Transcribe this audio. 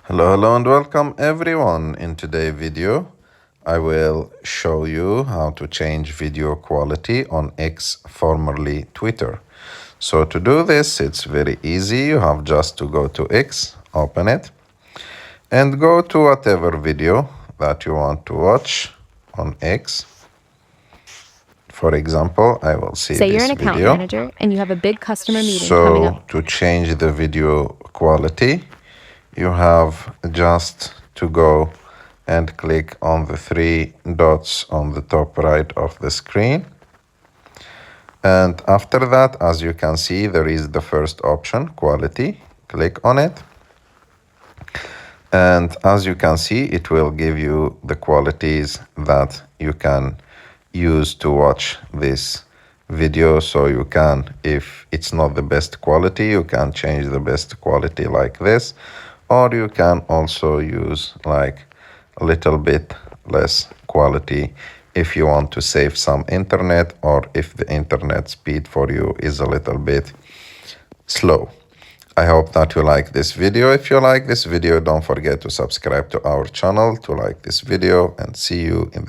Hello and welcome everyone. In today's video, I will show you how to change video quality on X, formerly Twitter. So to do this, it's very easy. You have just to go to X, open it, and go to whatever video that you want to watch on X. For example, I will see Say this you're an account video. manager and you have a big customer meeting coming up. So to change the video quality, you have just to go and click on the three dots on the top right of the screen. And after that, as you can see, there is the first option, quality. Click on it. And as you can see, it will give you the qualities that you can use to watch this video. So you can, if it's not the best quality, you can change the best quality like this, or you can also use like a little bit less quality if you want to save some internet, or if the internet speed for you is a little bit slow. I hope that you like this video. If you like this video, don't forget to subscribe to our channel, to like this video, and see you in the